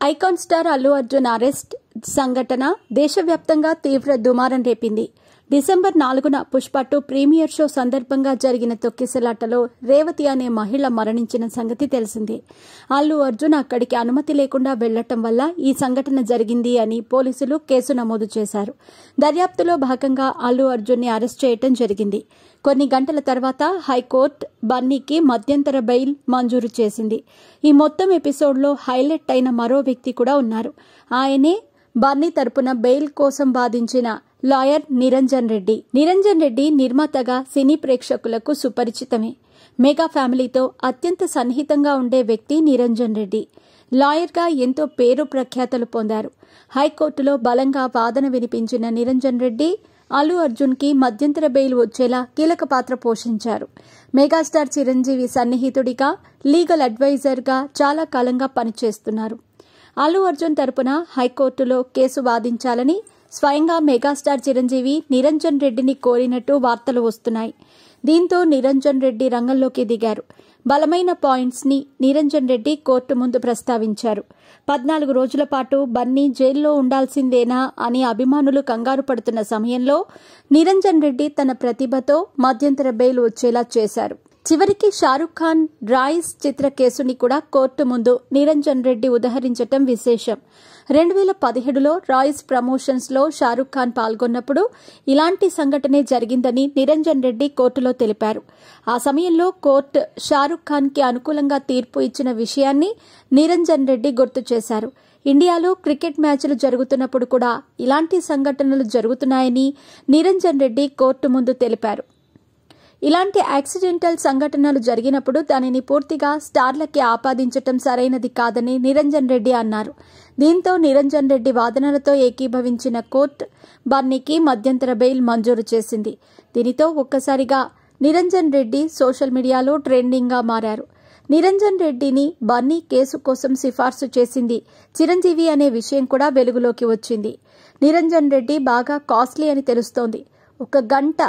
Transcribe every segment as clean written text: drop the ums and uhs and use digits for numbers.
Icon star Allu Arjun arrest సంఘటన దేశవ్యాప్తంగా తీవ్ర దుమారం రేపింది. డిసెంబర్ 4న పుష్ప 2 ప్రీమియర్ షో సందర్భంగా జరిగిన తొక్కిసలాటలో రేవతి అనే మహిళ మరణించిన సంగతి తెలిసిందే. అల్లు అర్జున్ అక్కడికి అనుమతి లేకుండా వెళ్లటం వల్ల ఈ సంఘటన జరిగింది అని పోలీసులు కేసు నమోదు చేశారు. దర్యాప్తులో భాగంగా అల్లు అర్జున్ ని అరెస్ట్ చేయడం జరిగింది. కొన్ని గంటల తర్వాత హైకోర్టు బన్నీకి మధ్యంతర బెయిల్ మంజూరు చేసింది. ఈ మొత్తం ఎపిసోడ్లో హైలైట్ అయిన మరో వ్యక్తి కూడా ఉన్నారు. ఆయనే బన్నీ తరపున బెయిల్ కోసం వాదించిన లాయర్ నిరంజన్ రెడ్డి. నిరంజన్ రెడ్డి నిర్మాతగా సినీ ప్రేక్షకులకు సుపరిచితమే. మెగా ఫ్యామిలీతో అత్యంత సన్నిహితంగా ఉండే వ్యక్తి నిరంజన్ రెడ్డి. లాయర్గా ఎంతో పేరు ప్రఖ్యాతలు పొందారు. హైకోర్టులో బలంగా వాదన వినిపించిన నిరంజన్ రెడ్డి అల్లు అర్జున్ కి మధ్యంతర బెయిల్ వచ్చేలా కీలక పాత్ర పోషించారు. మెగాస్టార్ చిరంజీవి సన్నిహితుడిగా, లీగల్ అడ్వైజర్గా చాలా కాలంగా పనిచేస్తున్నారు. అల్లు అర్జున్ తరపున హైకోర్టులో కేసు వాదించాలని స్వయంగా మెగాస్టార్ చిరంజీవి నిరంజన్ రెడ్డిని కోరినట్టు వార్తలు వస్తున్నాయి. దీంతో నిరంజన్ రెడ్డి రంగంలోకి దిగారు. బలమైన పాయింట్స్ ని నిరంజన్ రెడ్డి కోర్టు ముందు ప్రస్తావించారు. 14 రోజుల పాటు బన్నీ జైల్లో ఉండాల్సిందేనా అని అభిమానులు కంగారు పడుతున్న సమయంలో నిరంజన్ రెడ్డి తన ప్రతిభతో మధ్యంతర బెయిల్ వచ్చేలా చేశారు. చివరికి షారుఖ్ ఖాన్ రాయిస్ చిత్ర కేసుని కూడా కోర్టు ముందు నిరంజన్ రెడ్డి ఉదహరించటం విశేషం. 2017లో రాయిస్ ప్రమోషన్స్ లో షారుఖ్ ఖాన్ పాల్గొన్నప్పుడు ఇలాంటి సంఘటనే జరిగిందని నిరంజన్ రెడ్డి కోర్టులో తెలిపారు. ఆ సమయంలో కోర్టు షారుఖ్ ఖాన్ కి అనుకూలంగా తీర్పు ఇచ్చిన విషయాన్ని నిరంజన్ రెడ్డి గుర్తు చేశారు. ఇండియాలో క్రికెట్ మ్యాచ్లు జరుగుతున్నప్పుడు కూడా ఇలాంటి సంఘటనలు జరుగుతున్నాయని నిరంజన్ రెడ్డి కోర్టు ముందు తెలిపారు. ఇలాంటి యాక్సిడెంటల్ సంఘటనలు జరిగినప్పుడు దానిని పూర్తిగా స్టార్లకి ఆపాదించటం సరైనది కాదని నిరంజన్ రెడ్డి అన్నారు. దీంతో నిరంజన్ రెడ్డి వాదనలతో ఏకీభవించిన కోర్టు బన్నీకి మధ్యంతర బెయిల్ మంజూరు చేసింది. దీనితో ఒక్కసారిగా నిరంజన్ రెడ్డి సోషల్ మీడియాలో ట్రెండింగ్గా మారారు. నిరంజన్ రెడ్డిని బన్నీ కేసు కోసం సిఫార్సు చేసింది చిరంజీవి అనే విషయం కూడా వెలుగులోకి వచ్చింది. నిరంజన్ రెడ్డి బాగా కాస్ట్లీ అని తెలుస్తోంది. 1 గంట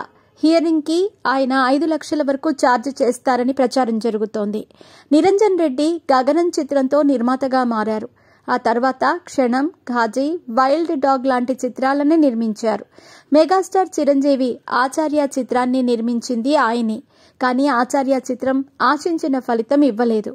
హియరింగ్ కి ఆయన 5 లక్షల వరకు ఛార్జ్ చేస్తారని ప్రచారం జరుగుతోంది. నిరంజన్ రెడ్డి గగనం చిత్రంతో నిర్మాతగా మారారు. ఆ తర్వాత క్షణం, ఘాజీ, వైల్డ్ డాగ్ లాంటి చిత్రాలను నిర్మించారు. మెగాస్టార్ చిరంజీవి ఆచార్య చిత్రాన్ని నిర్మించింది ఆయనే. కానీ ఆచార్య చిత్రం ఆశించిన ఫలితం ఇవ్వలేదు.